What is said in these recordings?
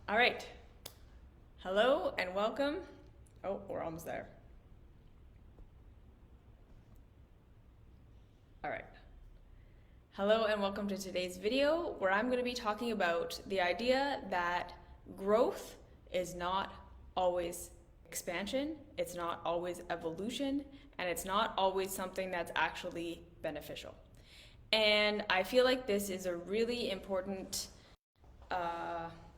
All right. Hello and welcome. Oh, we're almost there. All right. Hello and welcome to today's video where I'm going to be talking about the idea that growth is not always expansion, it's not always evolution, and it's not always something that's actually beneficial. And I feel like this is a really important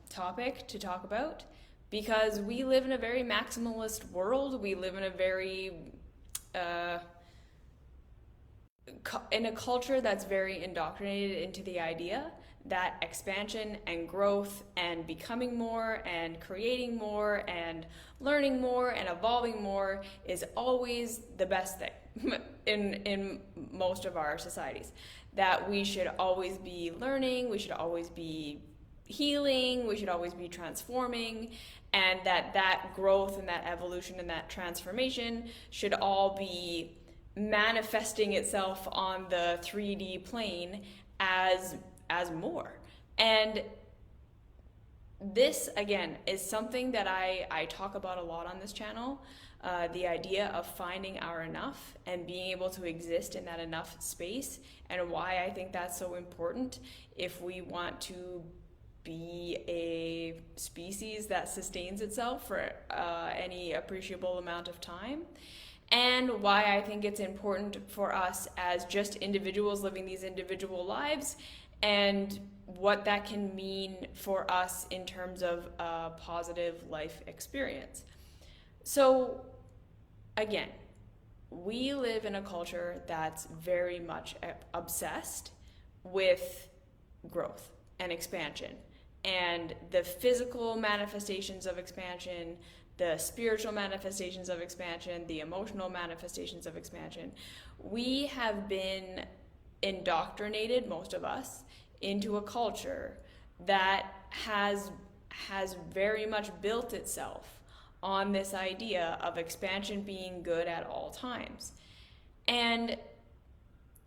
topic to talk about because we live in a very maximalist world. We live in a very in a culture that's very indoctrinated into the idea that expansion and growth and becoming more and creating more and learning more and evolving more is always the best thing in most of our societies. That we should always be learning, we should always be healing, we should always be transforming, and that growth and that evolution and that transformation should all be manifesting itself on the 3D plane as more. And this, again, is something that I talk about a lot on this channel, the idea of finding our enough and being able to exist in that enough space, and why I think that's so important if we want to be a species that sustains itself for any appreciable amount of time, and why I think it's important for us as just individuals living these individual lives, and what that can mean for us in terms of a positive life experience. So again, we live in a culture that's very much obsessed with growth and expansion and the physical manifestations of expansion, the spiritual manifestations of expansion, the emotional manifestations of expansion. We have been indoctrinated, most of us, into a culture that has very much built itself on this idea of expansion being good at all times. And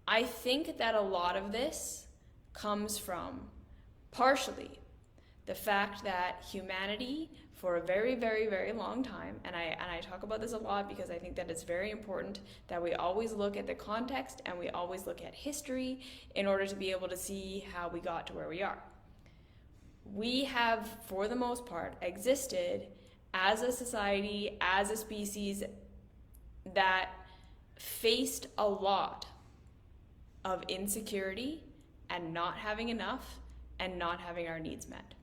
I think that a lot of this comes from, partially, the fact that humanity, for a very, very, very long time, and I talk about this a lot because I think that it's very important that we always look at the context and we always look at history in order to be able to see how we got to where we are. We have, for the most part, existed as a society, as a species that faced a lot of insecurity and not having enough and not having our needs met.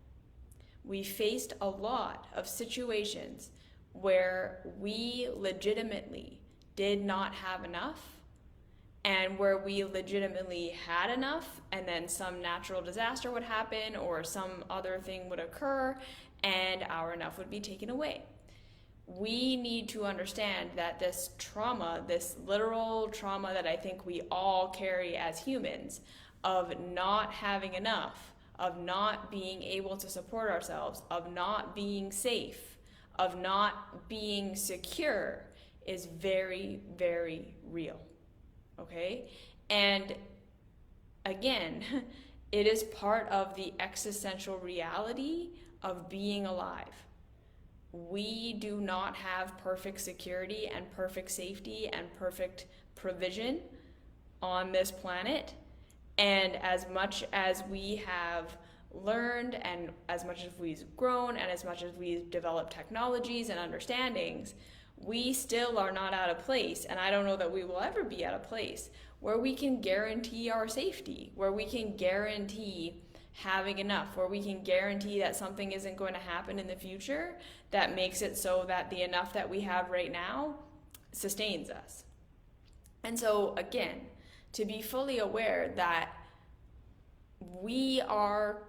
We faced a lot of situations where we legitimately did not have enough, and where we legitimately had enough, and then some natural disaster would happen or some other thing would occur and our enough would be taken away. We need to understand that this trauma, this literal trauma that I think we all carry as humans, of not having enough, of not being able to support ourselves, of not being safe, of not being secure, is very, very real. Okay? And again, it is part of the existential reality of being alive. We do not have perfect security and perfect safety and perfect provision on this planet. And as much as we have learned, and as much as we've grown, and as much as we've developed technologies and understandings, we still are not at a place, and I don't know that we will ever be at a place, where we can guarantee our safety, where we can guarantee having enough, where we can guarantee that something isn't going to happen in the future that makes it so that the enough that we have right now sustains us. And so again, to be fully aware that we are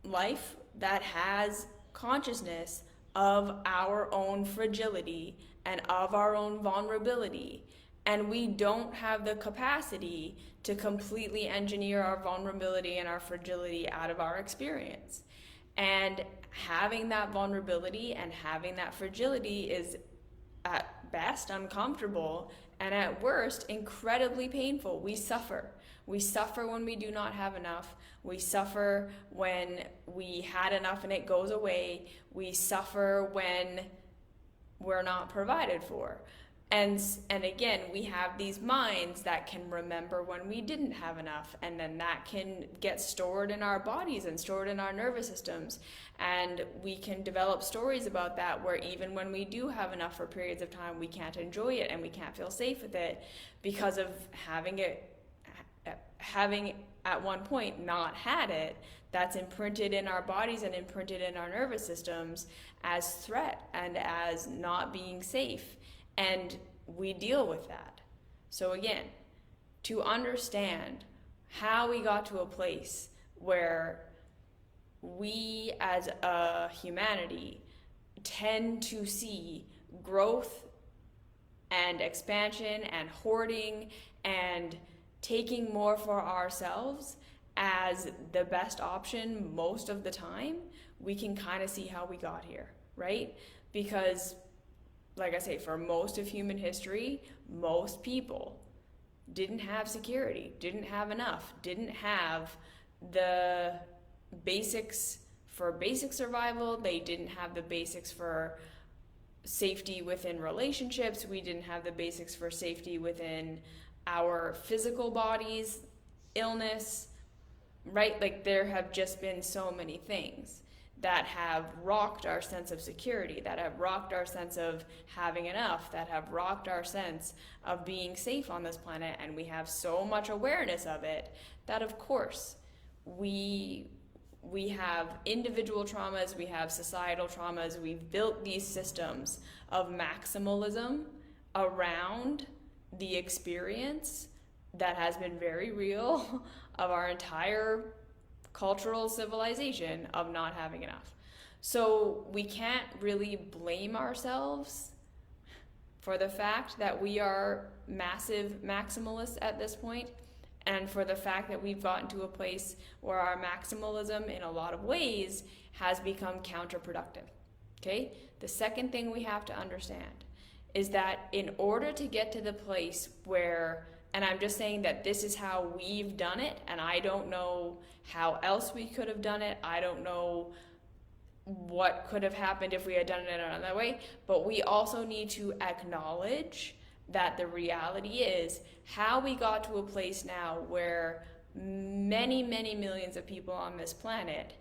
life that has consciousness of our own fragility and of our own vulnerability, and we don't have the capacity to completely engineer our vulnerability and our fragility out of our experience. And having that vulnerability and having that fragility is at best uncomfortable, and at worst incredibly painful. We suffer. We suffer when we do not have enough. We suffer when we had enough and it goes away. We suffer when we're not provided for. And again, we have these minds that can remember when we didn't have enough, and then that can get stored in our bodies and stored in our nervous systems. And we can develop stories about that where even when we do have enough for periods of time, we can't enjoy it and we can't feel safe with it because of having at one point not had it. That's imprinted in our bodies and imprinted in our nervous systems as threat and as not being safe. And we deal with that. So again, to understand how we got to a place where we as a humanity tend to see growth and expansion and hoarding and taking more for ourselves as the best option most of the time, we can kind of see how we got here, right? Because like I say, for most of human history, most people didn't have security, didn't have enough, didn't have the basics for basic survival. They didn't have the basics for safety within relationships. We didn't have the basics for safety within our physical bodies, illness, right? Like there have just been so many things that have rocked our sense of security, that have rocked our sense of having enough, that have rocked our sense of being safe on this planet, and we have so much awareness of it that of course we have individual traumas, we have societal traumas, we've built these systems of maximalism around the experience that has been very real of our entire cultural civilization of not having enough. So we can't really blame ourselves for the fact that we are massive maximalists at this point, and for the fact that we've gotten to a place where our maximalism in a lot of ways has become counterproductive. Okay? The second thing we have to understand is that in order to get to the place where, and I'm just saying that this is how we've done it, and I don't know how else we could have done it. I don't know what could have happened if we had done it another way, but we also need to acknowledge that the reality is how we got to a place now where many, many millions of people on this planet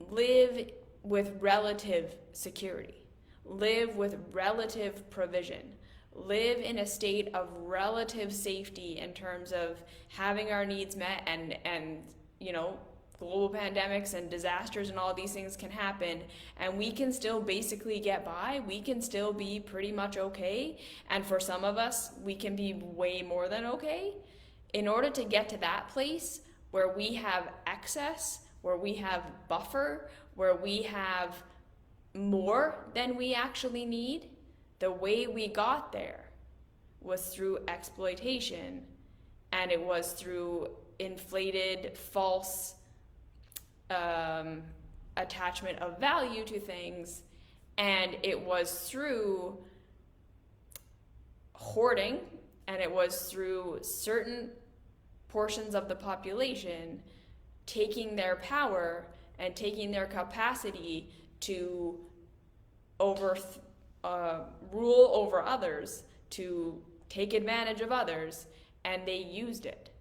live with relative security, live with relative provision, live in a state of relative safety in terms of having our needs met, and you know, global pandemics and disasters and all these things can happen, and we can still basically get by. We can still be pretty much okay, and for some of us we can be way more than okay. In order to get to that place where we have excess, where we have buffer, where we have more than we actually need, the way we got there was through exploitation, and it was through inflated, false attachment of value to things, and it was through hoarding, and it was through certain portions of the population taking their power and taking their capacity to rule over others, to take advantage of others, and they used it.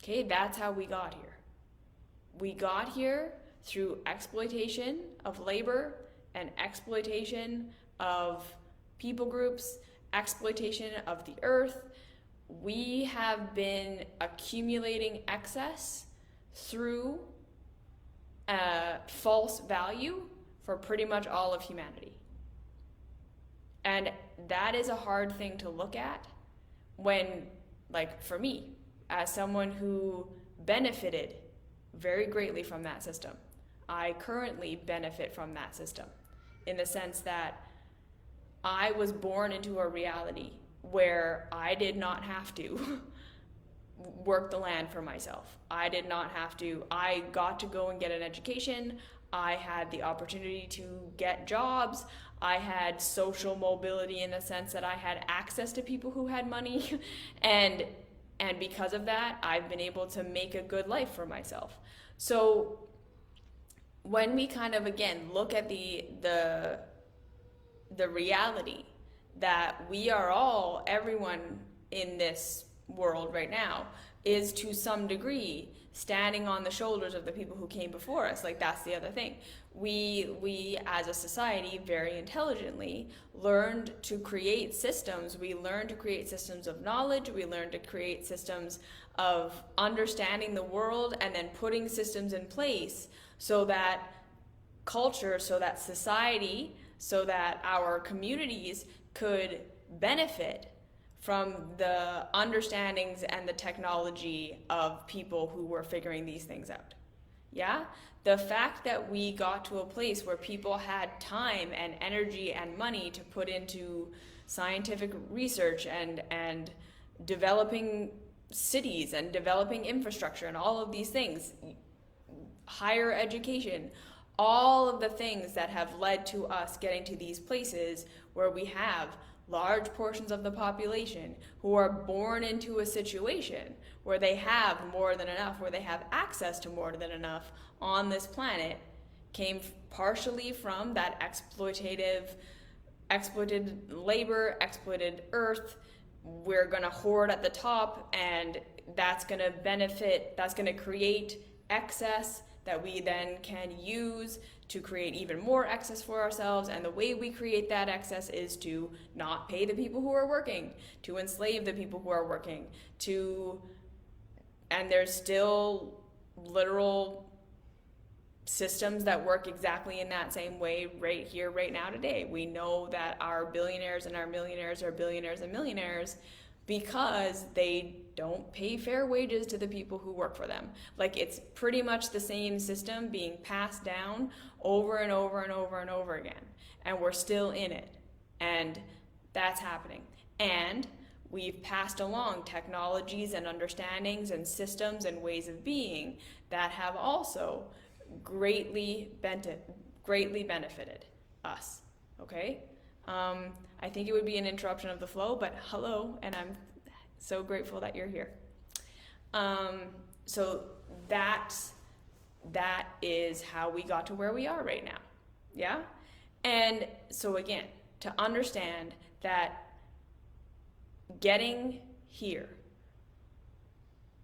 Okay, that's how we got here. We got here through exploitation of labor and exploitation of people groups, exploitation of the earth. We have been accumulating excess through false value for pretty much all of humanity. And that is a hard thing to look at when, like for me, as someone who benefited very greatly from that system, I currently benefit from that system in the sense that I was born into a reality where I did not have to work the land for myself. I did not have to. I got to go and get an education. I had the opportunity to get jobs. I had social mobility in the sense that I had access to people who had money. And And because of that, I've been able to make a good life for myself. So when we kind of, again, look at the reality that we are all, everyone in this world right now is to some degree standing on the shoulders of the people who came before us. Like, that's the other thing. We as a society very intelligently learned to create systems. We learned to create systems of knowledge. We learned to create systems of understanding the world, and then putting systems in place so that culture, so that society, so that our communities could benefit from the understandings and the technology of people who were figuring these things out. Yeah? The fact that we got to a place where people had time and energy and money to put into scientific research and developing cities and developing infrastructure and all of these things, higher education, all of the things that have led to us getting to these places where we have large portions of the population who are born into a situation where they have more than enough, where they have access to more than enough on this planet, came partially from that exploited labor, exploited earth. We're going to hoard at the top, and that's going to benefit, that's going to create excess that we then can use to create even more excess for ourselves. And the way we create that excess is to not pay the people who are working, to enslave the people who are working, and there's still literal systems that work exactly in that same way right here, right now, today. We know that our billionaires and our millionaires are billionaires and millionaires because they don't pay fair wages to the people who work for them. Like, it's pretty much the same system being passed down over and over and over and over again. And we're still in it. And that's happening. And we've passed along technologies and understandings and systems and ways of being that have also greatly benefited us. Okay? I think it would be an interruption of the flow, but hello, and I'm so grateful that you're here. So that is how we got to where we are right now. Yeah? And so again, to understand that getting here,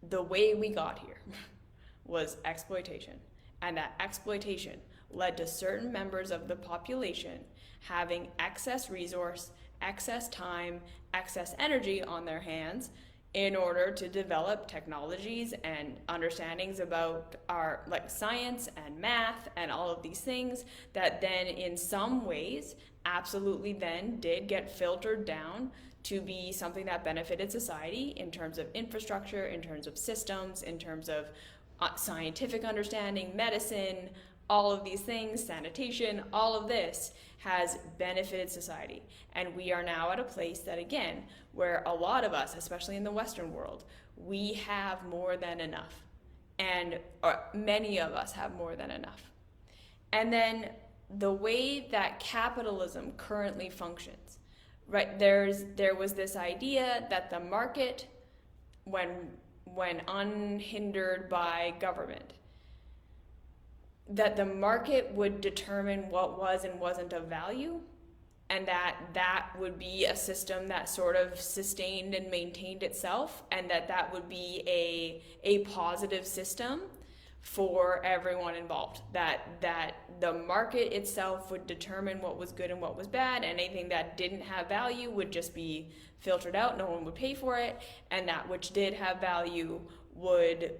the way we got here was exploitation. And that exploitation led to certain members of the population having excess resource, excess time, excess energy on their hands in order to develop technologies and understandings about our science and math and all of these things that then in some ways absolutely then did get filtered down to be something that benefited society in terms of infrastructure, in terms of systems, in terms of scientific understanding, medicine, all of these things, sanitation, all of this has benefited society. And we are now at a place that, again, where a lot of us, especially in the Western world, we have more than enough. And many of us have more than enough. And then the way that capitalism currently functions, right? There was this idea that the market, when unhindered by government, that the market would determine what was and wasn't of value, and that would be a system that sort of sustained and maintained itself, and that would be a positive system for everyone involved, that the market itself would determine what was good and what was bad, and anything that didn't have value would just be filtered out, no one would pay for it, and that which did have value would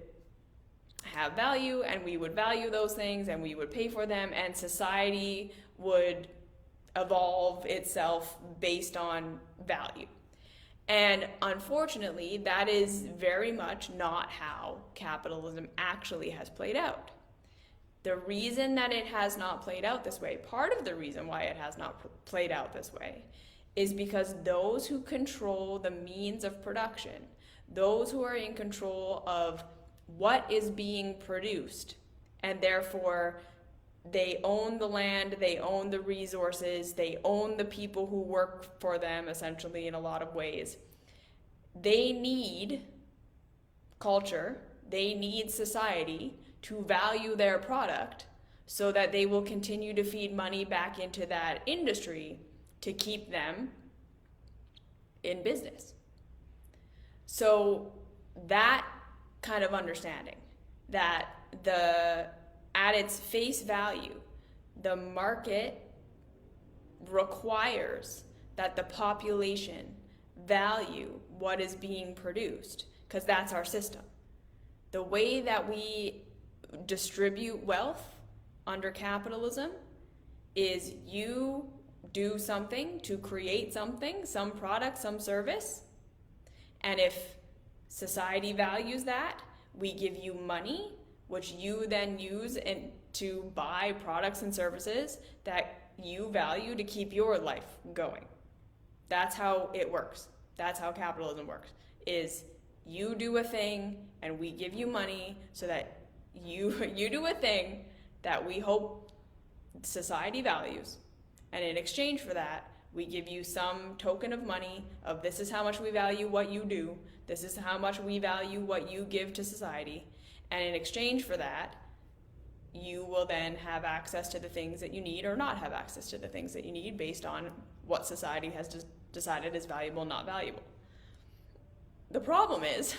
have value, and we would value those things and we would pay for them, and society would evolve itself based on value. And unfortunately, that is very much not how capitalism actually has played out. The reason that it has not played out this way, part of the reason why it has not played out this way, is because those who control the means of production, those who are in control of what is being produced, and therefore they own the land, they own the resources, they own the people who work for them, essentially, in a lot of ways. They need culture, they need society to value their product so that they will continue to feed money back into that industry to keep them in business. So that kind of understanding that at its face value, the market requires that the population value what is being produced, because that's our system. The way that we distribute wealth under capitalism is you do something to create something, some product, some service, and if society values that, we give you money, which you then use to buy products and services that you value to keep your life going. That's how it works. That's how capitalism works, is you do a thing and we give you money so that you do a thing that we hope society values. And in exchange for that, we give you some token of money of this is how much we value what you do. This is how much we value what you give to society. And in exchange for that, you will then have access to the things that you need or not have access to the things that you need based on what society has just decided is valuable, not valuable. The problem is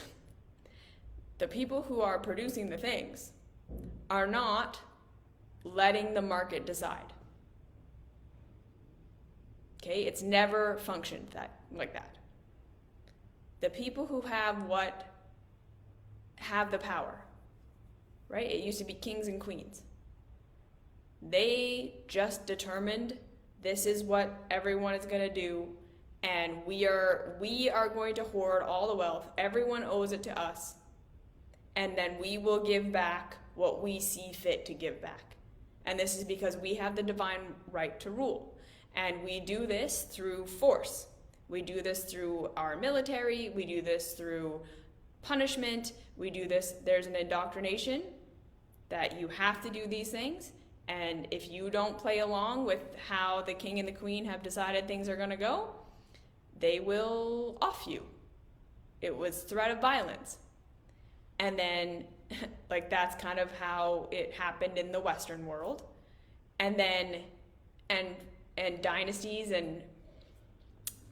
the people who are producing the things are not letting the market decide. Okay, it's never functioned like that. The people who have the power, right? It used to be kings and queens. They just determined this is what everyone is going to do, and we are going to hoard all the wealth. Everyone owes it to us, and then we will give back what we see fit to give back. And this is because we have the divine right to rule. And we do this through force. We do this through our military. We do this through punishment. We do this, there's an indoctrination that you have to do these things. And if you don't play along with how the king and the queen have decided things are going to go, they will off you. It was threat of violence. And then, like, that's kind of how it happened in the Western world. And then, and dynasties and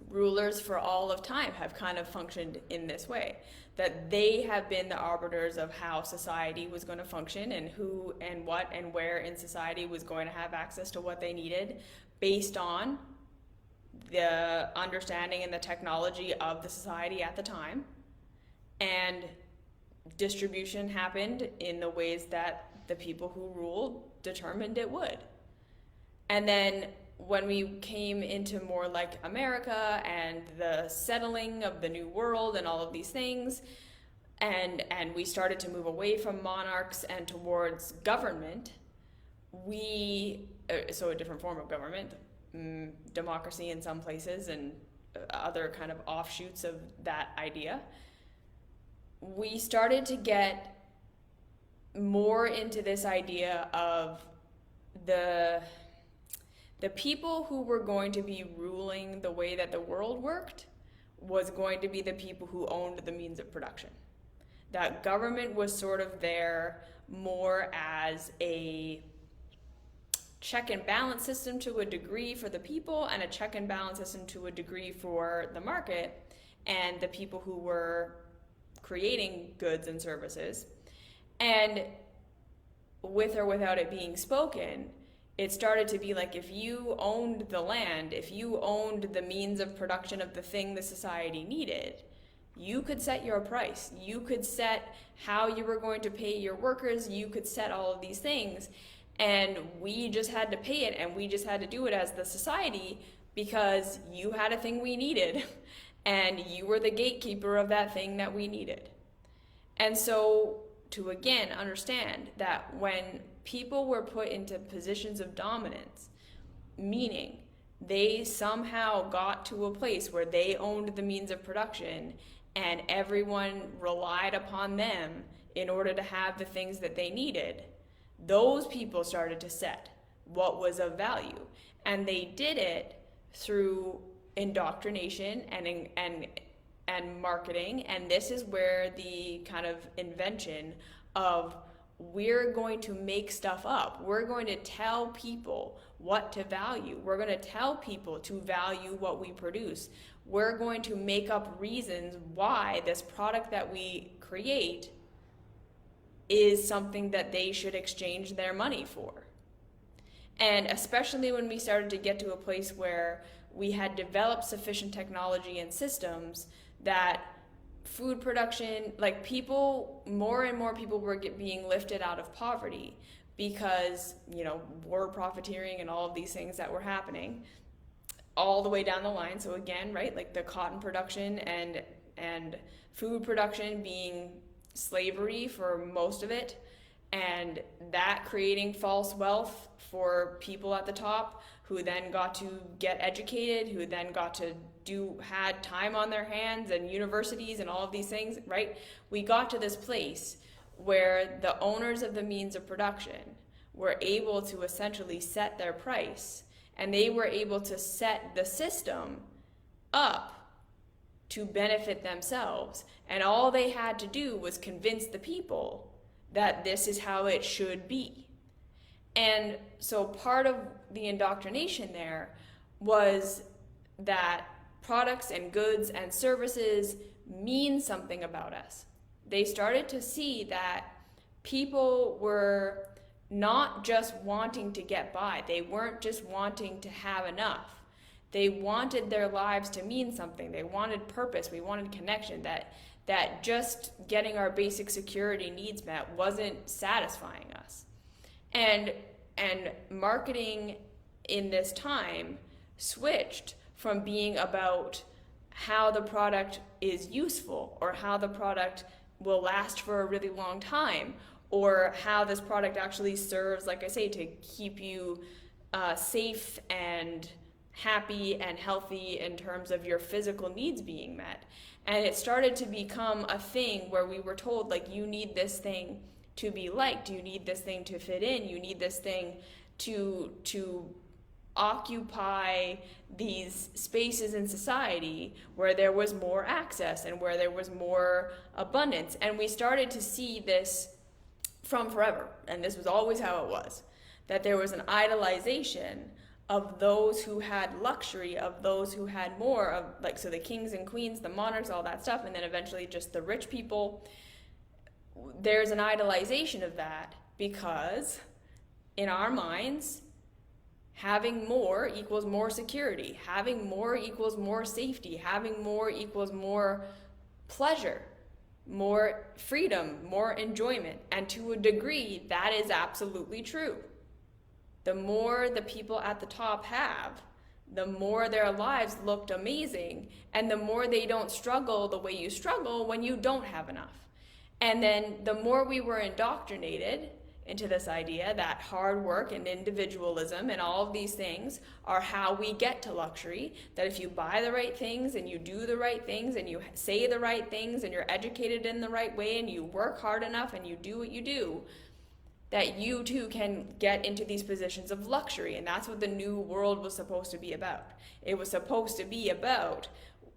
rulers for all of time have kind of functioned in this way, that they have been the arbiters of how society was going to function and who and what and where in society was going to have access to what they needed based on the understanding and the technology of the society at the time. And distribution happened in the ways that the people who ruled determined it would. And then when we came into more like America and the settling of the New World and all of these things, and we started to move away from monarchs and towards government, so a different form of government, democracy in some places and other kind of offshoots of that idea, we started to get more into this idea of the people who were going to be ruling the way that the world worked was going to be the people who owned the means of production. That government was sort of there more as a check and balance system to a degree for the people and a check and balance system to a degree for the market and the people who were creating goods and services. And with or without it being spoken, it started to be like, if you owned the land, if you owned the means of production of the thing the society needed, you could set your price. You could set how you were going to pay your workers. You could set all of these things. And we just had to pay it, and we just had to do it as the society because you had a thing we needed, and you were the gatekeeper of that thing that we needed. And so to again understand that when people were put into positions of dominance, meaning they somehow got to a place where they owned the means of production and everyone relied upon them in order to have the things that they needed, those people started to set what was of value. And they did it through indoctrination and and marketing, and this is where the kind of invention of we're going to make stuff up. We're going to tell people what to value. We're going to tell people to value what we produce. We're going to make up reasons why this product that we create is something that they should exchange their money for. And especially when we started to get to a place where we had developed sufficient technology and systems that food production, like people, more and more people were being lifted out of poverty because, you know, war profiteering and all of these things that were happening all the way down the line. So again, right, like the cotton production and food production being slavery for most of it, and that creating false wealth for people at the top who then got to get educated, who then got to had time on their hands and universities and all of these things, right? We got to this place where the owners of the means of production were able to essentially set their price, and they were able to set the system up to benefit themselves. And all they had to do was convince the people that this is how it should be. And so part of the indoctrination there was that products and goods and services mean something about us. They started to see that people were not just wanting to get by. They weren't just wanting to have enough. They wanted their lives to mean something. They wanted purpose. We wanted connection. That just getting our basic security needs met wasn't satisfying us. And marketing in this time switched from being about how the product is useful or how the product will last for a really long time or how this product actually serves, like I say, to keep you safe and happy and healthy in terms of your physical needs being met. And it started to become a thing where we were told, like, you need this thing to be liked, you need this thing to fit in, you need this thing to occupy these spaces in society where there was more access and where there was more abundance. And we started to see this from forever, and this was always how it was, that there was an idolization of those who had luxury, of those who had more, of like, so the kings and queens, the monarchs, all that stuff, and then eventually just the rich people. There's an idolization of that because in our minds, having more equals more security, having more equals more safety, having more equals more pleasure, more freedom, more enjoyment. And to a degree, that is absolutely true. The more the people at the top have, the more their lives looked amazing, and the more they don't struggle the way you struggle when you don't have enough. And then the more we were indoctrinated into this idea that hard work and individualism and all of these things are how we get to luxury, that if you buy the right things and you do the right things and you say the right things and you're educated in the right way and you work hard enough and you do what you do, that you too can get into these positions of luxury. And that's what the new world was supposed to be about. It was supposed to be about,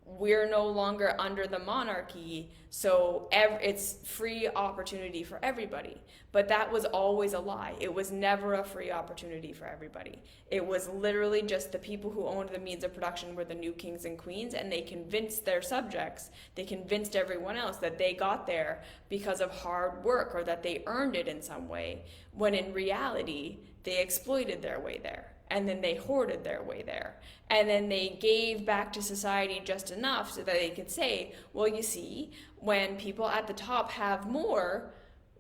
we're no longer under the monarchy, so it's free opportunity for everybody. But that was always a lie. It was never a free opportunity for everybody. It was literally just the people who owned the means of production were the new kings and queens, and they convinced their subjects, they convinced everyone else that they got there because of hard work or that they earned it in some way, when in reality, they exploited their way there. And then they hoarded their way there. And then they gave back to society just enough so that they could say, well, you see, when people at the top have more,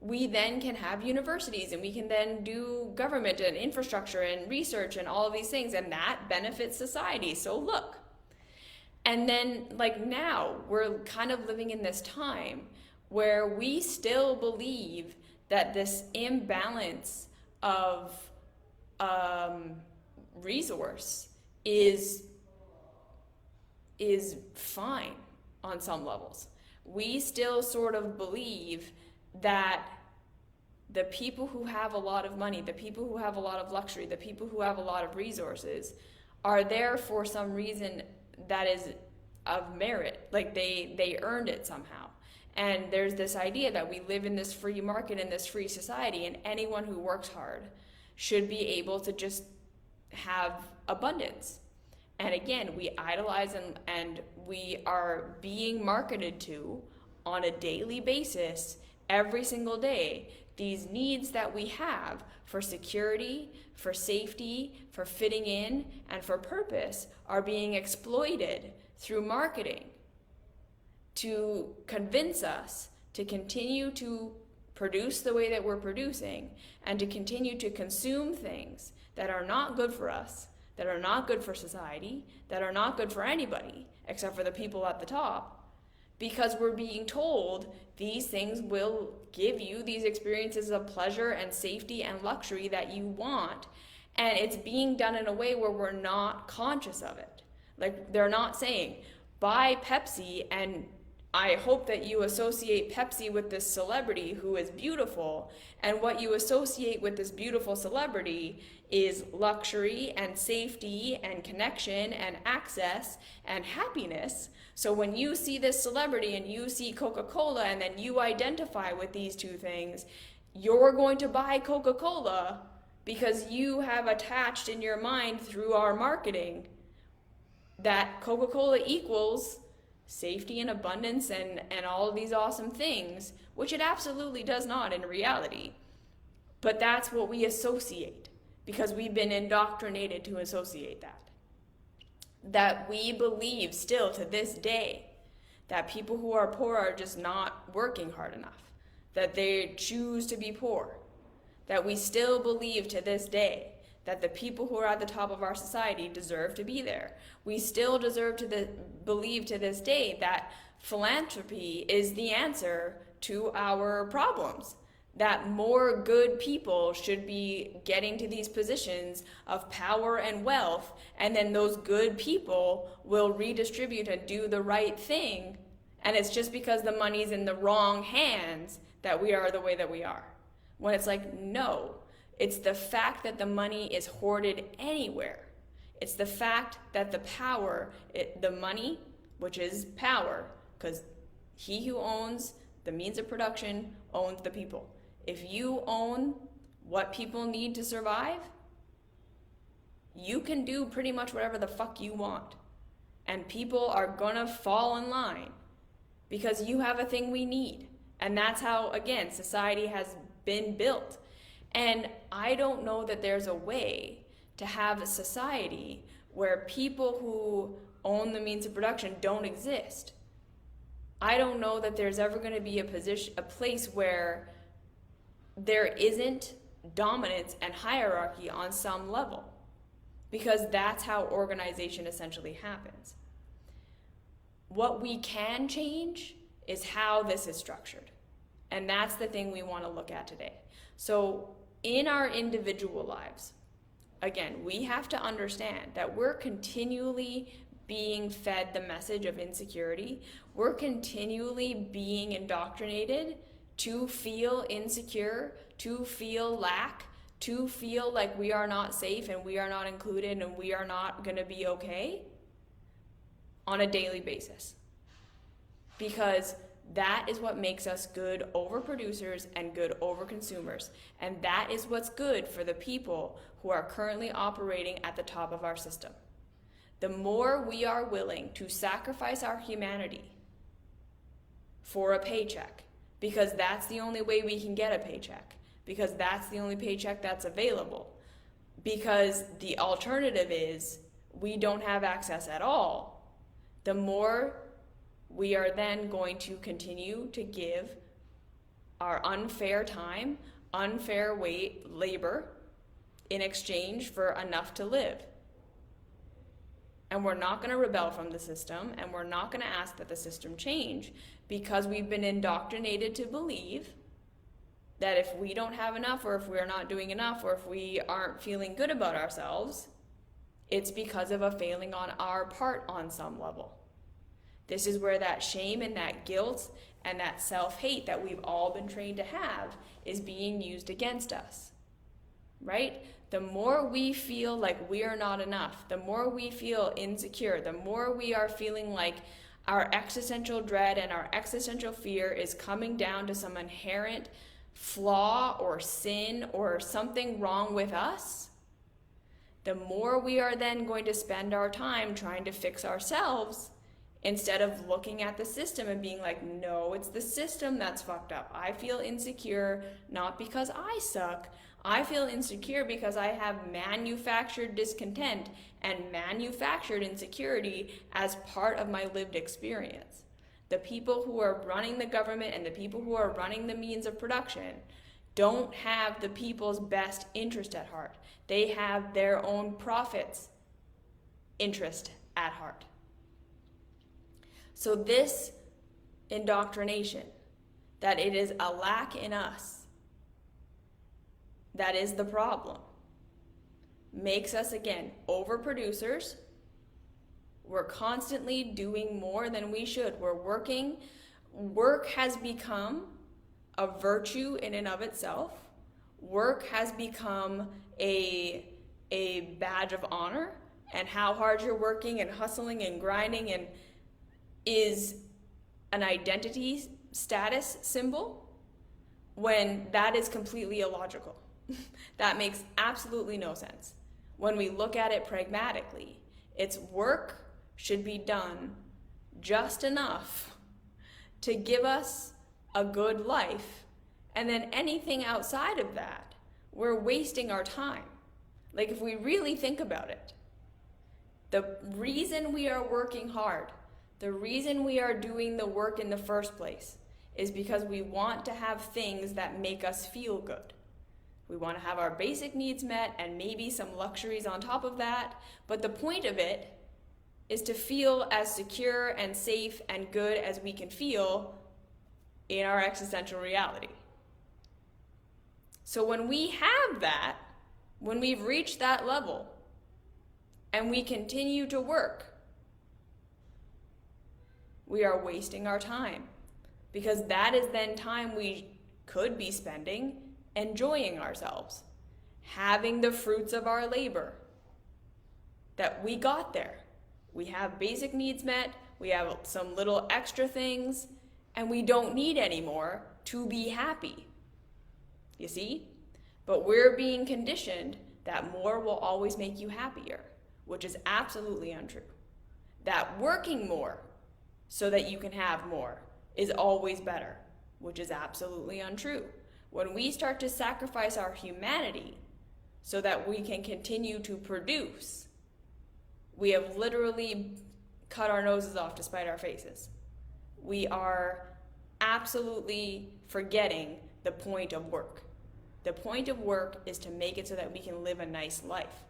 we then can have universities and we can then do government and infrastructure and research and all of these things, and that benefits society. So look. And then, like, now we're kind of living in this time where we still believe that this imbalance of resource is fine on some levels. We still sort of believe that the people who have a lot of money, the people who have a lot of luxury, the people who have a lot of resources are there for some reason that is of merit, like they earned it somehow. And there's this idea that we live in this free market, in this free society, and anyone who works hard should be able to just have abundance. And again, we idolize and we are being marketed to on a daily basis, every single day, these needs that we have for security, for safety, for fitting in, and for purpose are being exploited through marketing to convince us to continue to produce the way that we're producing and to continue to consume things that are not good for us, that are not good for society, that are not good for anybody except for the people at the top, because we're being told these things will give you these experiences of pleasure and safety and luxury that you want, and it's being done in a way where we're not conscious of it. Like, they're not saying, buy Pepsi, and I hope that you associate Pepsi with this celebrity who is beautiful, and what you associate with this beautiful celebrity is luxury and safety and connection and access and happiness. So when you see this celebrity and you see Coca-Cola and then you identify with these two things, you're going to buy Coca-Cola because you have attached in your mind through our marketing that Coca-Cola equals safety and abundance and all of these awesome things, which it absolutely does not in reality. But that's what we associate because we've been indoctrinated to associate that. That we believe still to this day that people who are poor are just not working hard enough, that they choose to be poor, that we still believe to this day that the people who are at the top of our society deserve to be there. We still deserve to believe to this day that philanthropy is the answer to our problems, that more good people should be getting to these positions of power and wealth, and then those good people will redistribute and do the right thing, and it's just because the money's in the wrong hands that we are the way that we are. When it's like, no, it's the fact that the money is hoarded anywhere. It's the fact that the power, the money, which is power, because he who owns the means of production owns the people. If you own what people need to survive, you can do pretty much whatever the fuck you want. And people are gonna fall in line because you have a thing we need. And that's how, again, society has been built. And I don't know that there's a way to have a society where people who own the means of production don't exist. I don't know that there's ever going to be a place where there isn't dominance and hierarchy on some level, because that's how organization essentially happens. What we can change is how this is structured. And that's the thing we want to look at today. So in our individual lives, again, we have to understand that we're continually being fed the message of insecurity. We're continually being indoctrinated to feel insecure, to feel lack, to feel like we are not safe and we are not included and we are not going to be okay on a daily basis. Because that is what makes us good overproducers and good overconsumers. And that is what's good for the people who are currently operating at the top of our system. The more we are willing to sacrifice our humanity for a paycheck, because that's the only way we can get a paycheck, because that's the only paycheck that's available, because the alternative is we don't have access at all, the more we are then going to continue to give our unfair time, unfair labor in exchange for enough to live. And we're not going to rebel from the system, and we're not going to ask that the system change, because we've been indoctrinated to believe that if we don't have enough, or if we're not doing enough, or if we aren't feeling good about ourselves, it's because of a failing on our part on some level. This is where that shame and that guilt and that self-hate that we've all been trained to have is being used against us, right? The more we feel like we are not enough, the more we feel insecure, the more we are feeling like our existential dread and our existential fear is coming down to some inherent flaw or sin or something wrong with us, the more we are then going to spend our time trying to fix ourselves instead of looking at the system and being like, no, it's the system that's fucked up. I feel insecure not because I suck. I feel insecure because I have manufactured discontent and manufactured insecurity as part of my lived experience. The people who are running the government and the people who are running the means of production don't have the people's best interest at heart. They have their own profits interest at heart. So this indoctrination, that it is a lack in us, that is the problem, makes us, again, overproducers. We're constantly doing more than we should. We're working. Work has become a virtue in and of itself. Work has become a badge of honor, and how hard you're working and hustling and grinding and is an identity status symbol, when that is completely illogical. That makes absolutely no sense. When we look at it pragmatically, it's work should be done just enough to give us a good life, and then anything outside of that, we're wasting our time. Like, if we really think about it, the reason we are working hard, the reason we are doing the work in the first place, is because we want to have things that make us feel good. We want to have our basic needs met and maybe some luxuries on top of that, but the point of it is to feel as secure and safe and good as we can feel in our existential reality. So when we have that, when we've reached that level, and we continue to work, we are wasting our time, because that is then time we could be spending enjoying ourselves, having the fruits of our labor, that we got there. We have basic needs met, we have some little extra things, and we don't need any more to be happy. You see? But we're being conditioned that more will always make you happier, which is absolutely untrue. That working more so that you can have more is always better, which is absolutely untrue. When we start to sacrifice our humanity so that we can continue to produce, we have literally cut our noses off to spite our faces. We are absolutely forgetting the point of work. The point of work is to make it so that we can live a nice life.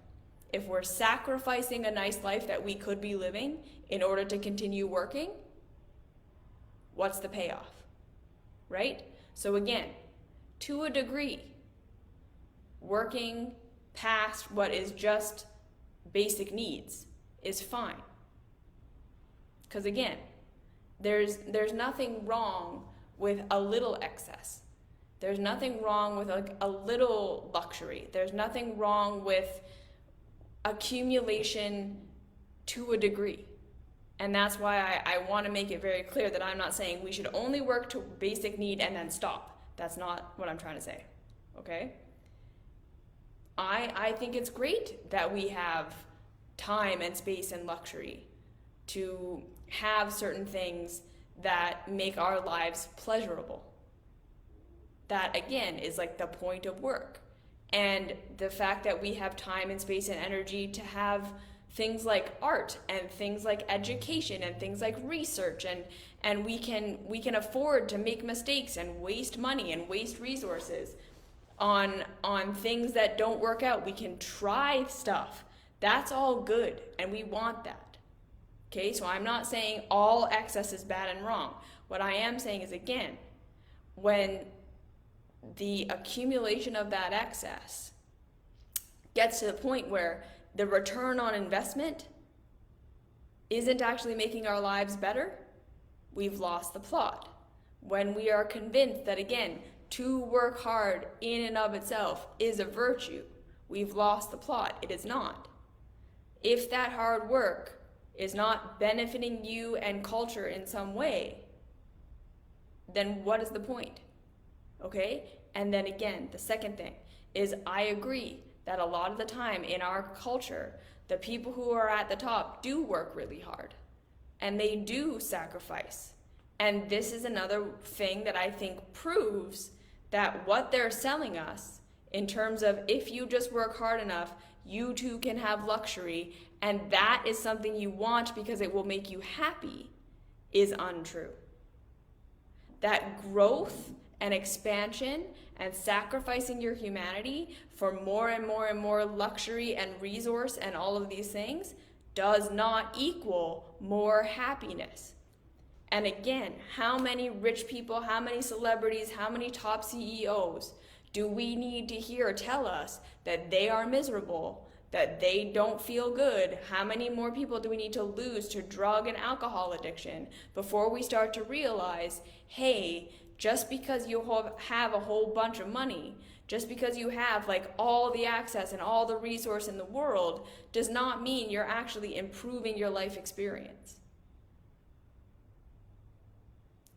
If we're sacrificing a nice life that we could be living in order to continue working, what's the payoff? Right? So again, to a degree, working past what is just basic needs is fine. Because again, there's nothing wrong with a little excess. There's nothing wrong with a little luxury. There's nothing wrong with accumulation to a degree. And that's why I want to make it very clear that I'm not saying we should only work to basic need and then stop. That's not what I'm trying to say, okay? I think it's great that we have time and space and luxury to have certain things that make our lives pleasurable. That, again, is like the point of work. And the fact that we have time and space and energy to have things like art and things like education and things like research, and we can afford to make mistakes and waste money and waste resources on things that don't work out. We can try stuff. That's all good, and we want that. Okay, so I'm not saying all excess is bad and wrong. What I am saying is, again, when the accumulation of that excess gets to the point where the return on investment isn't actually making our lives better, we've lost the plot. When we are convinced that, again, to work hard in and of itself is a virtue, We've lost the plot. It is not. If that hard work is not benefiting you and culture in some way, then what is the point? Okay? And then again, the second thing is I agree that a lot of the time in our culture, the people who are at the top do work really hard and they do sacrifice. And this is another thing that I think proves that what they're selling us in terms of if you just work hard enough, you too can have luxury, and that is something you want because it will make you happy, is untrue. That growth and expansion and sacrificing your humanity for more and more and more luxury and resource and all of these things does not equal more happiness. And again, how many rich people, how many celebrities, how many top CEOs do we need to hear tell us that they are miserable, that they don't feel good? How many more people do we need to lose to drug and alcohol addiction before we start to realize, hey, just because you have a whole bunch of money, just because you have like all the access and all the resource in the world does not mean you're actually improving your life experience.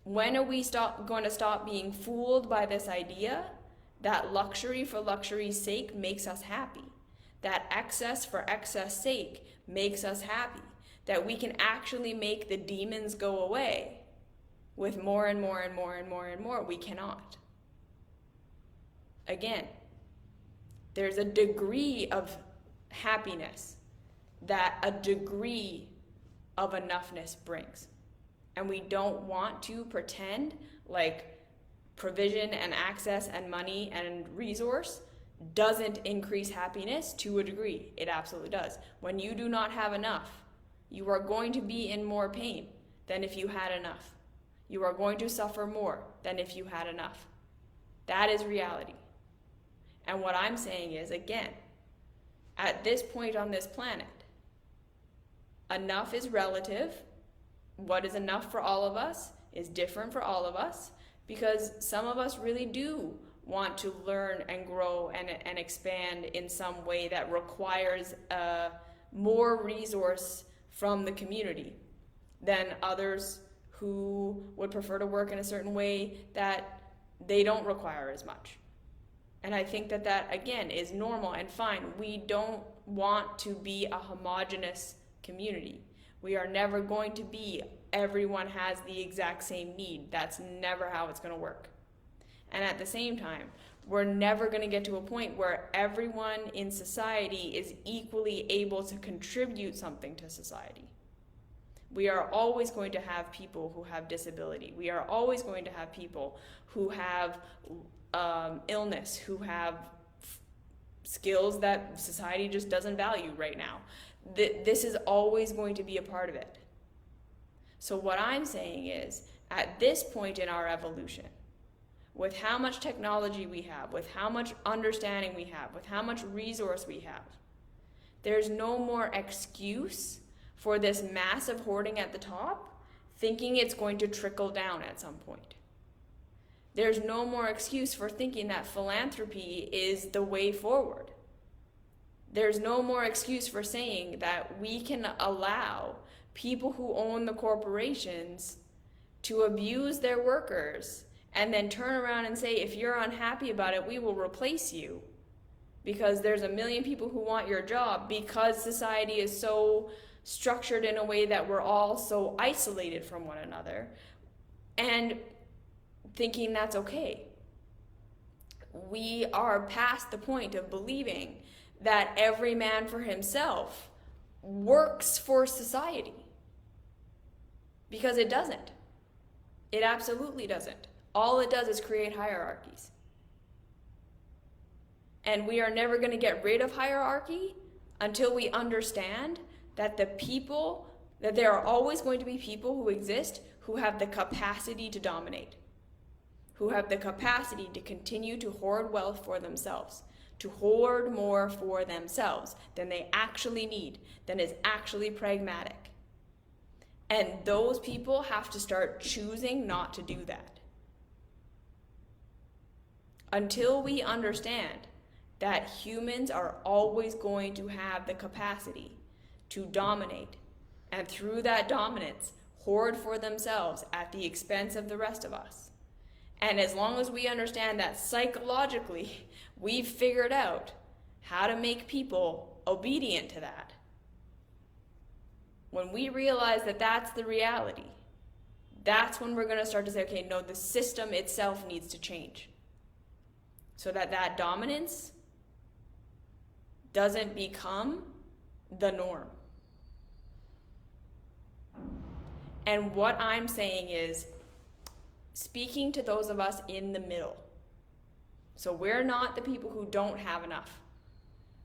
When are we going to stop being fooled by this idea that luxury for luxury's sake makes us happy? That excess for excess sake makes us happy? That we can actually make the demons go away with more and more and more and more and more? We cannot. Again, there's a degree of happiness that a degree of enoughness brings. And we don't want to pretend like provision and access and money and resource doesn't increase happiness to a degree. It absolutely does. When you do not have enough, you are going to be in more pain than if you had enough. You are going to suffer more than if you had enough. That is reality. And what I'm saying is, again, at this point on this planet, enough is relative. What is enough for all of us is different for all of us, because some of us really do want to learn and grow and expand in some way that requires more resource from the community than others who would prefer to work in a certain way that they don't require as much. And I think that again is normal and fine. We don't want to be a homogenous community. We are never going to be everyone has the exact same need. That's never how it's going to work. And at the same time, we're never going to get to a point where everyone in society is equally able to contribute something to society. We are always going to have people who have disability. We are always going to have people who have illness, who have skills that society just doesn't value right now. This is always going to be a part of it. So what I'm saying is, at this point in our evolution, with how much technology we have, with how much understanding we have, with how much resource we have, there's no more excuse for this massive hoarding at the top, thinking it's going to trickle down at some point. There's no more excuse for thinking that philanthropy is the way forward. There's no more excuse for saying that we can allow people who own the corporations to abuse their workers and then turn around and say, if you're unhappy about it, we will replace you because there's a million people who want your job, because society is so structured in a way that we're all so isolated from one another, and thinking that's okay. We are past the point of believing that every man for himself works for society, because it doesn't. It absolutely doesn't. All it does is create hierarchies. And we are never going to get rid of hierarchy until we understand that that there are always going to be people who exist who have the capacity to dominate, who have the capacity to continue to hoard wealth for themselves, to hoard more for themselves than they actually need, than is actually pragmatic. And those people have to start choosing not to do that. Until we understand that humans are always going to have the capacity to dominate, and through that dominance, hoard for themselves at the expense of the rest of us. And as long as we understand that psychologically we've figured out how to make people obedient to that, when we realize that that's the reality, that's when we're going to start to say, okay, no, the system itself needs to change so that that dominance doesn't become the norm. And what I'm saying is, speaking to those of us in the middle. So we're not the people who don't have enough.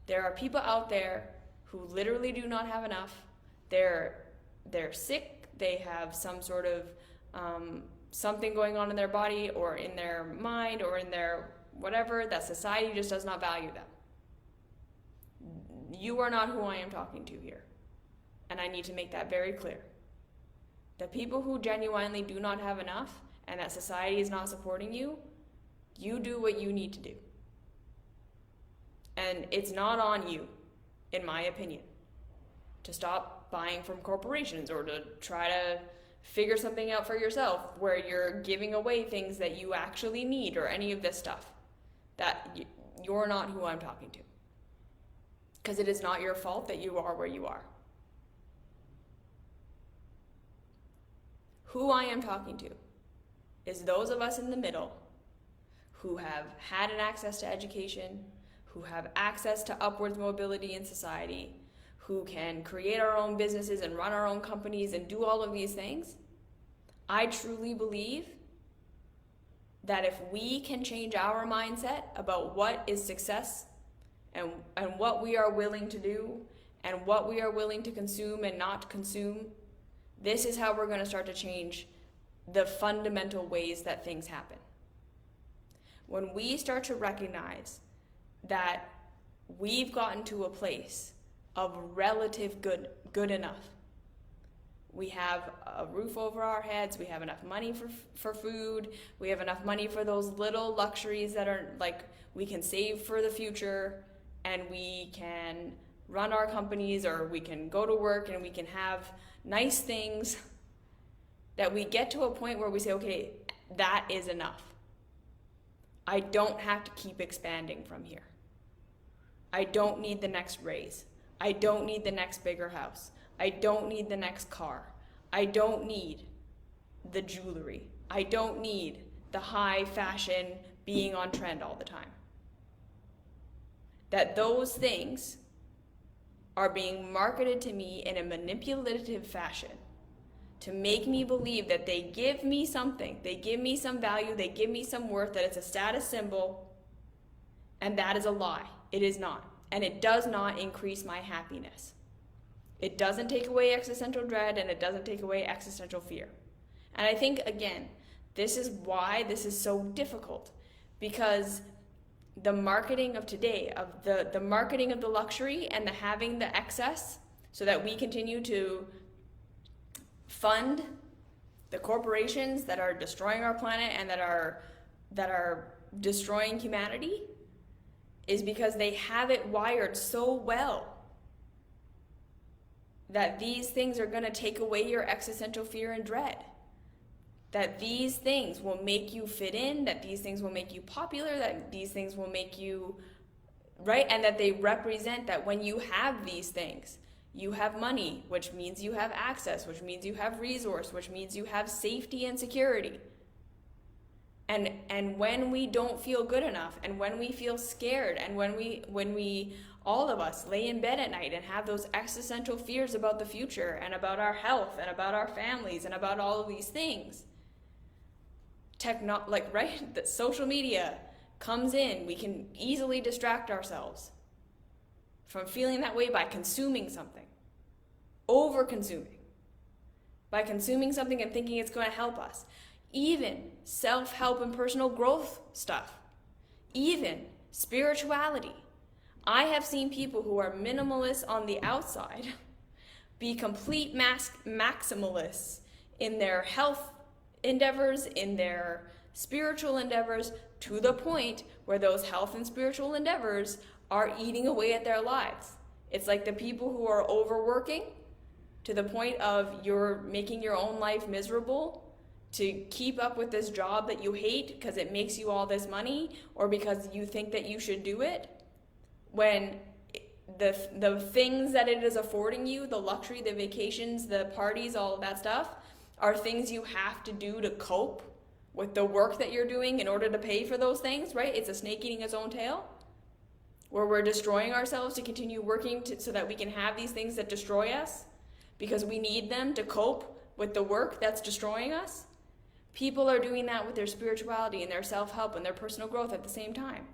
There are people out there who literally do not have enough. They're sick, they have some sort of something going on in their body or in their mind or in their whatever, that society just does not value them. You are not who I am talking to here. And I need to make that very clear. The people who genuinely do not have enough and that society is not supporting you, you do what you need to do. And it's not on you, in my opinion, to stop buying from corporations or to try to figure something out for yourself where you're giving away things that you actually need or any of this stuff. That you're not who I'm talking to. Because it is not your fault that you are where you are. Who I am talking to is those of us in the middle who have had an access to education, who have access to upwards mobility in society, who can create our own businesses and run our own companies and do all of these things. I truly believe that if we can change our mindset about what is success and what we are willing to do and what we are willing to consume and not consume, this is how we're going to start to change the fundamental ways that things happen. When we start to recognize that we've gotten to a place of relative good enough. We have a roof over our heads, we have enough money for food, we have enough money for those little luxuries that are like we can save for the future, and we can run our companies or we can go to work and we can have nice things, that we get to a point where we say, okay, that is enough. I don't have to keep expanding from here. I don't need the next raise. I don't need the next bigger house. I don't need the next car. I don't need the jewelry. I don't need the high fashion being on trend all the time. That those things are being marketed to me in a manipulative fashion to make me believe that they give me something, they give me some value, they give me some worth, that it's a status symbol, and that is a lie. It is not. And it does not increase my happiness. It doesn't take away existential dread, and it doesn't take away existential fear. And I think, again, this is why this is so difficult, because the marketing of today, of the marketing of the luxury and the having the excess so that we continue to fund the corporations that are destroying our planet and that are destroying humanity, is because they have it wired so well that these things are going to take away your existential fear and dread. That these things will make you fit in, that these things will make you popular, that these things will make you, right? And that they represent that when you have these things, you have money, which means you have access, which means you have resource, which means you have safety and security. And when we don't feel good enough, and when we feel scared, and when we all of us lay in bed at night and have those existential fears about the future and about our health and about our families and about all of these things, that social media comes in, we can easily distract ourselves from feeling that way by consuming something, over-consuming, by consuming something and thinking it's going to help us. Even self-help and personal growth stuff, even spirituality. I have seen people who are minimalists on the outside be complete maximalists in their health endeavors, in their spiritual endeavors to the point where those health and spiritual endeavors are eating away at their lives. It's like the people who are overworking to the point of you're making your own life miserable to keep up with this job that you hate because it makes you all this money or because you think that you should do it, when the things that it is affording you, the luxury, the vacations, the parties, all of that stuff, are things you have to do to cope with the work that you're doing in order to pay for those things, right? It's a snake eating its own tail, where we're destroying ourselves to continue working so that we can have these things that destroy us because we need them to cope with the work that's destroying us. People are doing that with their spirituality and their self-help and their personal growth at the same time.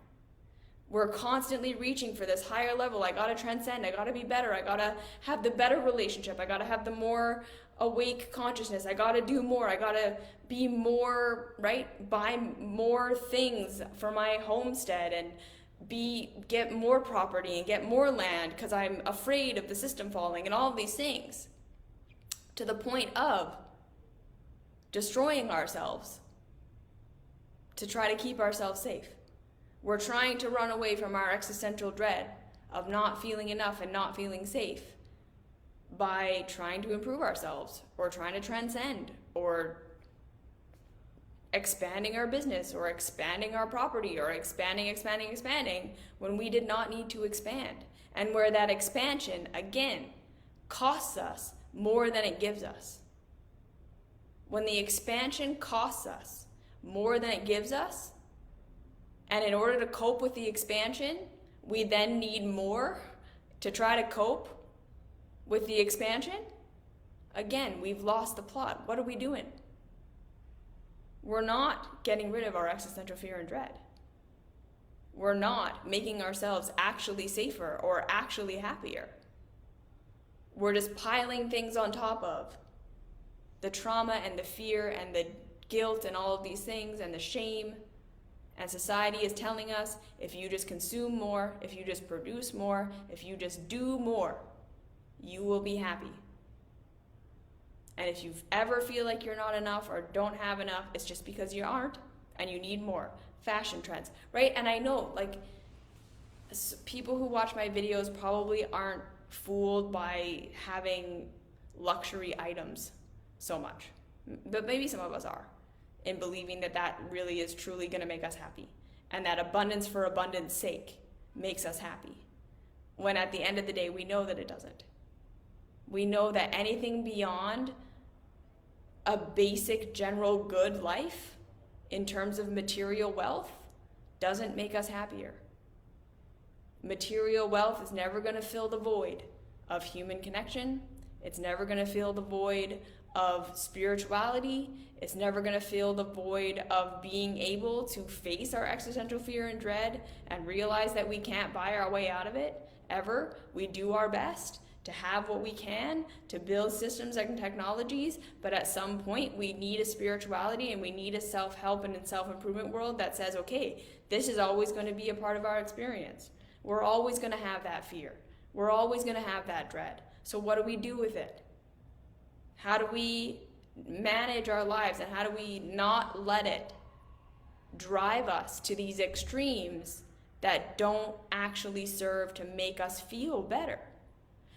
We're constantly reaching for this higher level. I gotta transcend, I gotta be better, I gotta have the better relationship, I gotta have the more awake consciousness, I gotta do more, I gotta be more, right? Buy more things for my homestead and get more property and get more land because I'm afraid of the system falling and all of these things, to the point of destroying ourselves to try to keep ourselves safe. We're trying to run away from our existential dread of not feeling enough and not feeling safe by trying to improve ourselves or trying to transcend or expanding our business or expanding our property or expanding when we did not need to expand. And where that expansion, again, costs us more than it gives us. When the expansion costs us more than it gives us, and in order to cope with the expansion, we then need more to try to cope with the expansion, again, we've lost the plot. What are we doing? We're not getting rid of our existential fear and dread. We're not making ourselves actually safer or actually happier. We're just piling things on top of the trauma and the fear and the guilt and all of these things and the shame. And society is telling us, if you just consume more, if you just produce more, if you just do more, you will be happy. And if you ever feel like you're not enough or don't have enough, it's just because you aren't and you need more. Fashion trends, right? And I know, like, people who watch my videos probably aren't fooled by having luxury items so much. But maybe some of us are, in believing that that really is truly going to make us happy and that abundance for abundance sake makes us happy, when at the end of the day we know that it doesn't. We know that anything beyond a basic general good life in terms of material wealth doesn't make us happier. Material wealth is never going to fill the void of human connection. It's never going to fill the void of spirituality. It's never going to fill the void of being able to face our existential fear and dread and realize that we can't buy our way out of it, ever. We do our best to have what we can, to build systems and technologies, but at some point we need a spirituality and we need a self-help and self-improvement world that says, okay, this is always going to be a part of our experience. We're always going to have that fear. We're always going to have that dread. So what do we do with it? How do we manage our lives, and how do we not let it drive us to these extremes that don't actually serve to make us feel better?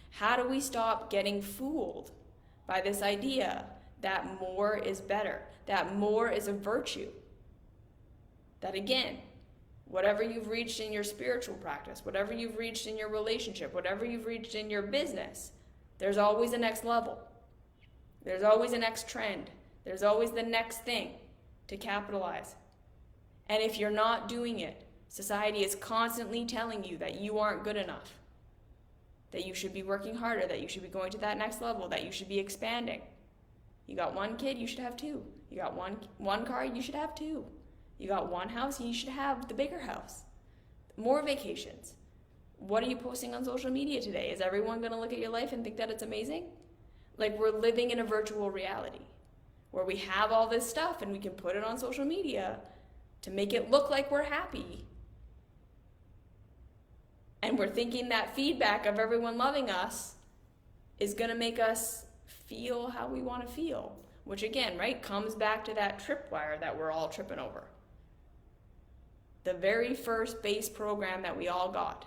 How do we stop getting fooled by this idea that more is better, that more is a virtue? That again, whatever you've reached in your spiritual practice, whatever you've reached in your relationship, whatever you've reached in your business, there's always a next level. There's always a next trend. There's always the next thing to capitalize. And if you're not doing it, society is constantly telling you that you aren't good enough, that you should be working harder, that you should be going to that next level, that you should be expanding. You got one kid, you should have two. You got one car, you should have two. You got one house, you should have the bigger house. More vacations. What are you posting on social media today? Is everyone going to look at your life and think that it's amazing? Like, we're living in a virtual reality where we have all this stuff and we can put it on social media to make it look like we're happy. And we're thinking that feedback of everyone loving us is going to make us feel how we want to feel, which again, right, comes back to that tripwire that we're all tripping over. The very first base program that we all got,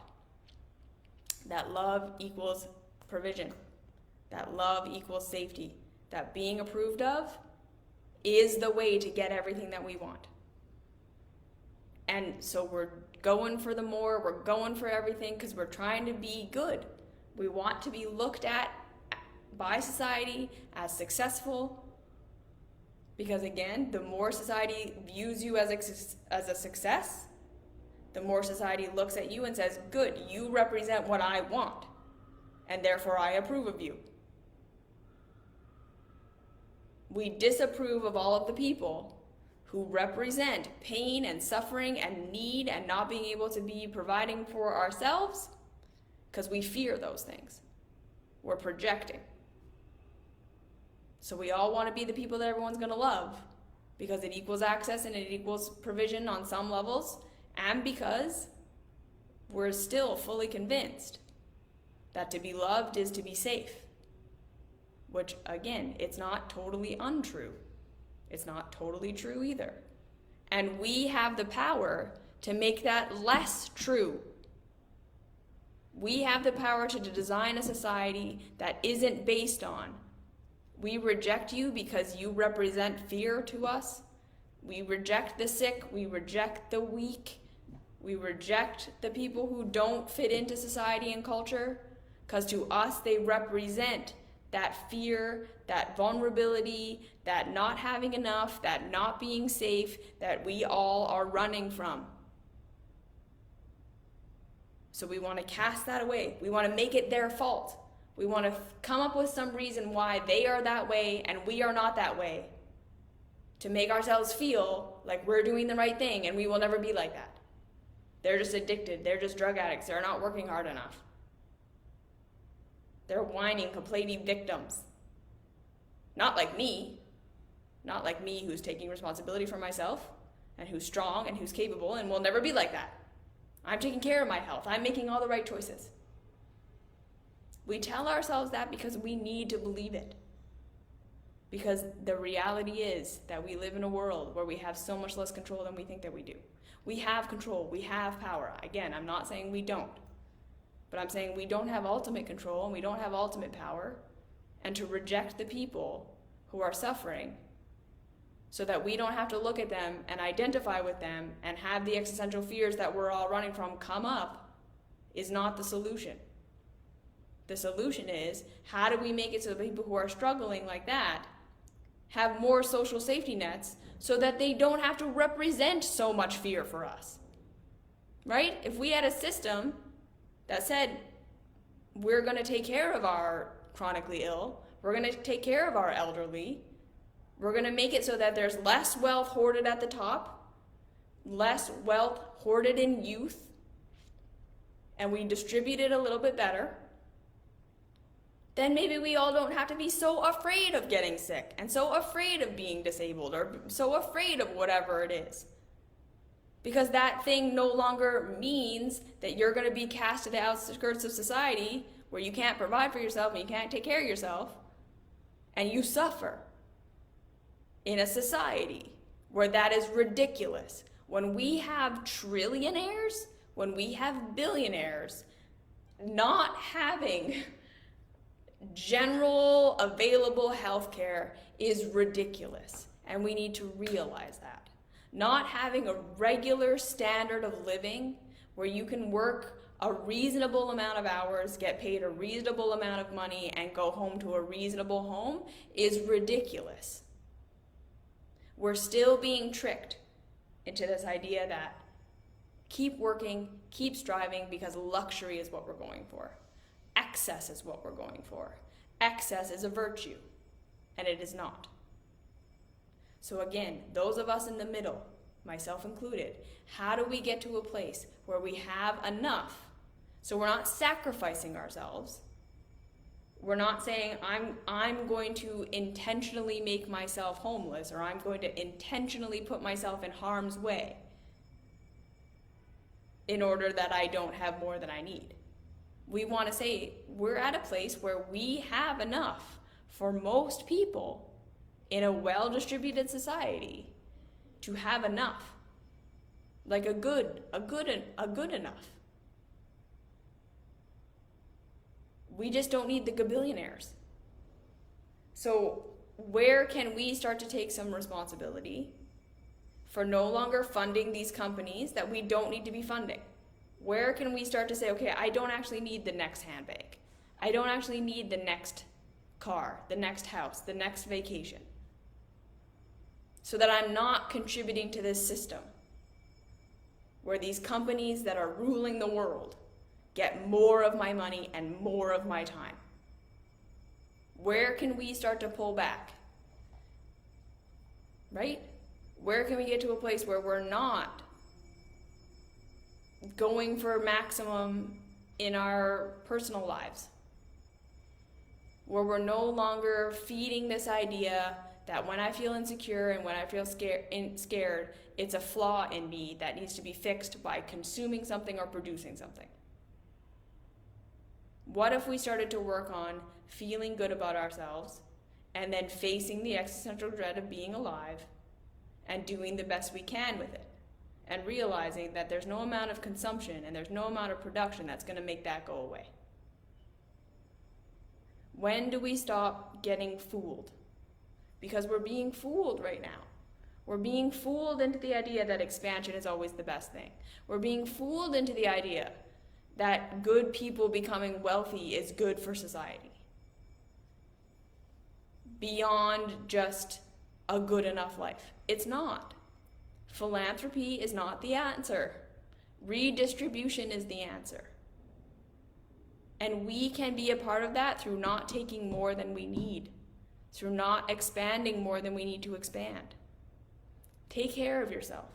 that love equals provision, that love equals safety, that being approved of is the way to get everything that we want. And so we're going for the more, we're going for everything because we're trying to be good. We want to be looked at by society as successful, because again, the more society views you as a success, the more society looks at you and says, good, you represent what I want, and therefore I approve of you. We disapprove of all of the people who represent pain and suffering and need and not being able to be providing for ourselves because we fear those things. We're projecting. So we all want to be the people that everyone's going to love because it equals access and it equals provision on some levels, and because we're still fully convinced that to be loved is to be safe. Which, again, it's not totally untrue. It's not totally true either. And we have the power to make that less true. We have the power to design a society that isn't based on, we reject you because you represent fear to us. We reject the sick. We reject the weak. We reject the people who don't fit into society and culture because to us they represent that fear, that vulnerability, that not having enough, that not being safe, that we all are running from. So we want to cast that away. We want to make it their fault. We want to come up with some reason why they are that way and we are not that way, to make ourselves feel like we're doing the right thing, and we will never be like that. They're just addicted. They're just drug addicts. They're not working hard enough. They're whining, complaining victims. Not like me. Not like me, who's taking responsibility for myself and who's strong and who's capable and will never be like that. I'm taking care of my health. I'm making all the right choices. We tell ourselves that because we need to believe it. Because the reality is that we live in a world where we have so much less control than we think that we do. We have control. We have power. Again, I'm not saying we don't. But I'm saying we don't have ultimate control and we don't have ultimate power. And to reject the people who are suffering so that we don't have to look at them and identify with them and have the existential fears that we're all running from come up is not the solution. The solution is, how do we make it so that people who are struggling like that have more social safety nets so that they don't have to represent so much fear for us? Right? If we had a system that said, we're going to take care of our chronically ill, we're going to take care of our elderly, we're going to make it so that there's less wealth hoarded at the top, less wealth hoarded in youth, and we distribute it a little bit better, then maybe we all don't have to be so afraid of getting sick and so afraid of being disabled or so afraid of whatever it is. Because that thing no longer means that you're going to be cast to the outskirts of society where you can't provide for yourself and you can't take care of yourself and you suffer in a society where that is ridiculous. When we have trillionaires, when we have billionaires not having general available healthcare is ridiculous, and we need to realize that. Not having a regular standard of living where you can work a reasonable amount of hours, get paid a reasonable amount of money, and go home to a reasonable home is ridiculous. We're still being tricked into this idea that keep working, keep striving, because luxury is what we're going for. Excess is what we're going for. Excess is a virtue, and it is not. So again, those of us in the middle, myself included, how do we get to a place where we have enough so we're not sacrificing ourselves? We're not saying, I'm going to intentionally make myself homeless, or I'm going to intentionally put myself in harm's way in order that I don't have more than I need. We want to say we're at a place where we have enough for most people in a well-distributed society to have enough. Like a good enough. We just don't need the gabillionaires. So where can we start to take some responsibility for no longer funding these companies that we don't need to be funding? Where can we start to say, okay, I don't actually need the next handbag. I don't actually need the next car, the next house, the next vacation. So that I'm not contributing to this system where these companies that are ruling the world get more of my money and more of my time. Where can we start to pull back? Right? Where can we get to a place where we're not going for maximum in our personal lives? Where we're no longer feeding this idea that when I feel insecure and when I feel scared, it's a flaw in me that needs to be fixed by consuming something or producing something. What if we started to work on feeling good about ourselves and then facing the existential dread of being alive and doing the best we can with it, and realizing that there's no amount of consumption and there's no amount of production that's going to make that go away? When do we stop getting fooled? Because we're being fooled right now. We're being fooled into the idea that expansion is always the best thing. We're being fooled into the idea that good people becoming wealthy is good for society. Beyond just a good enough life. It's not. Philanthropy is not the answer. Redistribution is the answer. And we can be a part of that through not taking more than we need, through not expanding more than we need to expand. Take care of yourself.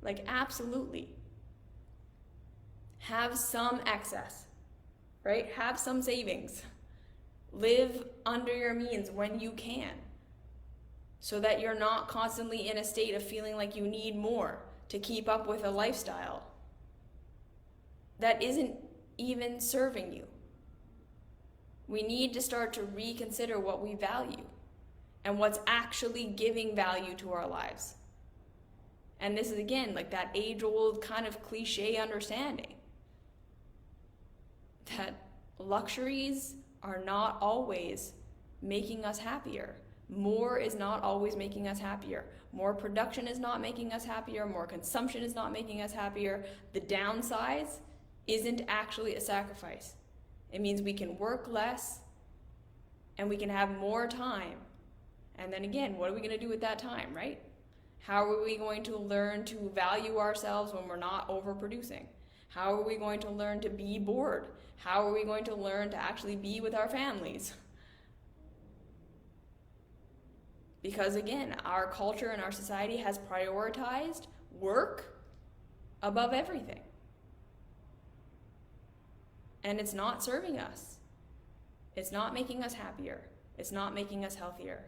Like, absolutely. Have some excess, right? Have some savings. Live under your means when you can, so that you're not constantly in a state of feeling like you need more to keep up with a lifestyle that isn't even serving you. We need to start to reconsider what we value and what's actually giving value to our lives. And this is, again, like that age-old kind of cliche understanding that luxuries are not always making us happier. More is not always making us happier. More production is not making us happier. More consumption is not making us happier. The downsize isn't actually a sacrifice. It means we can work less and we can have more time. And then again, what are we going to do with that time, right? How are we going to learn to value ourselves when we're not overproducing? How are we going to learn to be bored? How are we going to learn to actually be with our families? Because again, our culture and our society has prioritized work above everything. And it's not serving us. It's not making us happier. It's not making us healthier.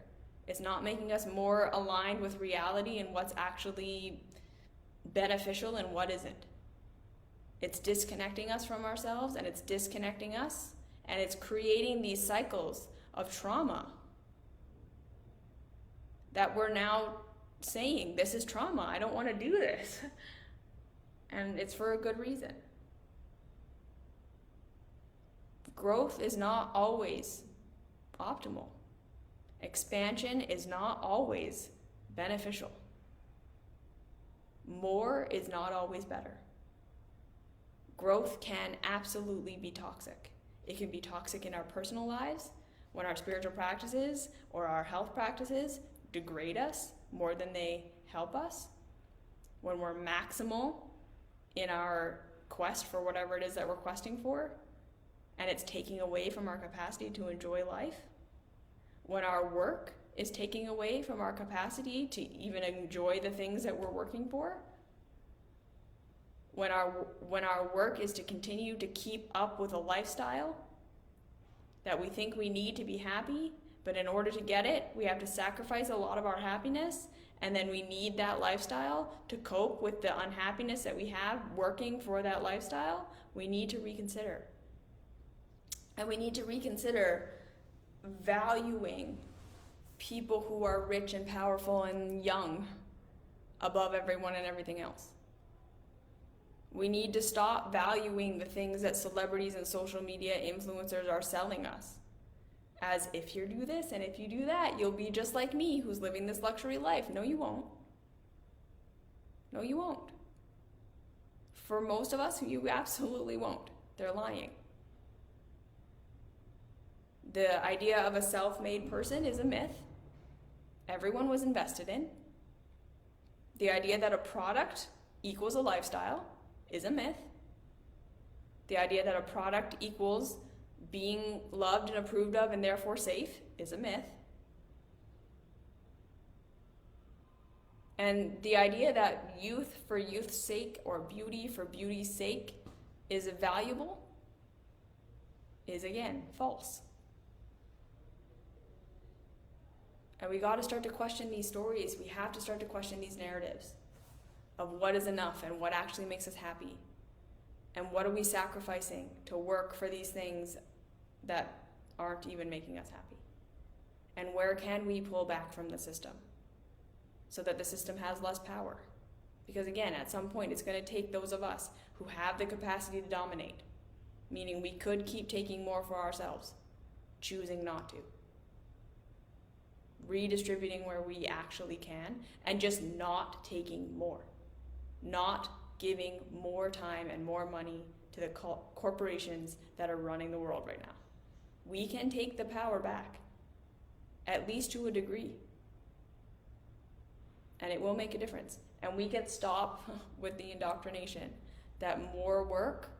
It's not making us more aligned with reality and what's actually beneficial and what isn't. It's disconnecting us from ourselves, and it's disconnecting us, and it's creating these cycles of trauma that we're now saying, this is trauma, I don't want to do this. And it's for a good reason. Growth is not always optimal. Expansion is not always beneficial. More is not always better. Growth can absolutely be toxic. It can be toxic in our personal lives, when our spiritual practices or our health practices degrade us more than they help us, when we're maximal in our quest for whatever it is that we're questing for, and it's taking away from our capacity to enjoy life, when our work is taking away from our capacity to even enjoy the things that we're working for, when our work is to continue to keep up with a lifestyle that we think we need to be happy, but in order to get it, we have to sacrifice a lot of our happiness, and then we need that lifestyle to cope with the unhappiness that we have working for that lifestyle, we need to reconsider. And we need to reconsider valuing people who are rich and powerful and young above everyone and everything else. We need to stop valuing the things that celebrities and social media influencers are selling us. As if you do this and if you do that, you'll be just like me who's living this luxury life. No, you won't. No, you won't. For most of us, you absolutely won't. They're lying. The idea of a self-made person is a myth. Everyone was invested in. The idea that a product equals a lifestyle is a myth. The idea that a product equals being loved and approved of and therefore safe is a myth. And the idea that youth for youth's sake or beauty for beauty's sake is valuable is, again, false. And we got to start to question these stories. We have to start to question these narratives of what is enough and what actually makes us happy. And what are we sacrificing to work for these things that aren't even making us happy? And where can we pull back from the system so that the system has less power? Because again, at some point, it's going to take those of us who have the capacity to dominate, meaning we could keep taking more for ourselves, choosing not to. Redistributing where we actually can, and just not taking more. Not giving more time and more money to the corporations that are running the world right now. We can take the power back, at least to a degree. And it will make a difference. And we can stop with the indoctrination that more work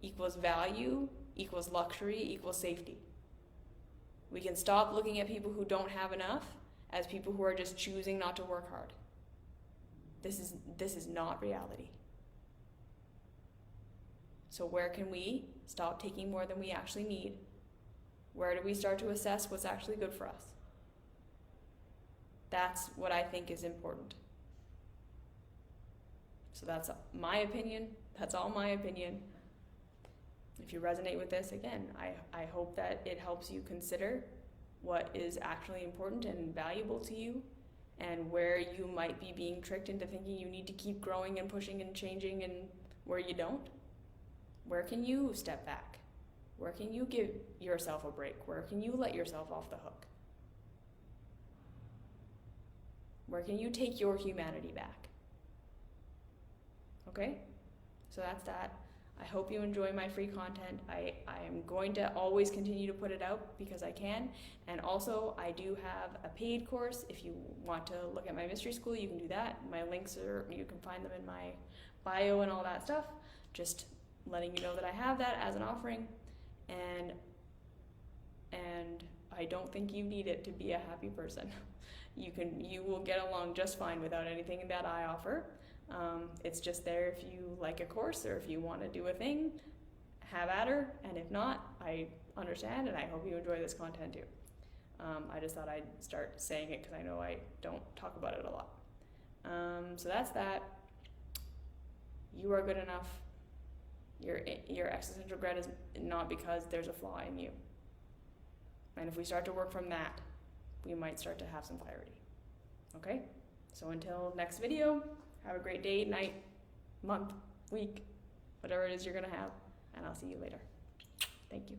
equals value, equals luxury, equals safety. We can stop looking at people who don't have enough as people who are just choosing not to work hard. This is not reality. So where can we stop taking more than we actually need? Where do we start to assess what's actually good for us? That's what I think is important. So that's my opinion. That's all my opinion. If you resonate with this, again, I hope that it helps you consider what is actually important and valuable to you, and where you might be being tricked into thinking you need to keep growing and pushing and changing, and where you don't. Where can you step back? Where can you give yourself a break? Where can you let yourself off the hook? Where can you take your humanity back? Okay? So that's that. I hope you enjoy my free content. I am going to always continue to put it out because I can. And also, I do have a paid course. If you want to look at my mystery school, you can do that. My links you can find them in my bio and all that stuff. Just letting you know that I have that as an offering. And I don't think you need it to be a happy person. You will get along just fine without anything that I offer. It's just there if you like a course or if you want to do a thing, have at her. And if not, I understand, and I hope you enjoy this content too. I just thought I'd start saying it because I know I don't talk about it a lot. So that's that. You are good enough. Your existential dread is not because there's a flaw in you. And if we start to work from that, we might start to have some clarity. Okay? So until next video, have a great day, night, month, week, whatever it is you're going to have, and I'll see you later. Thank you.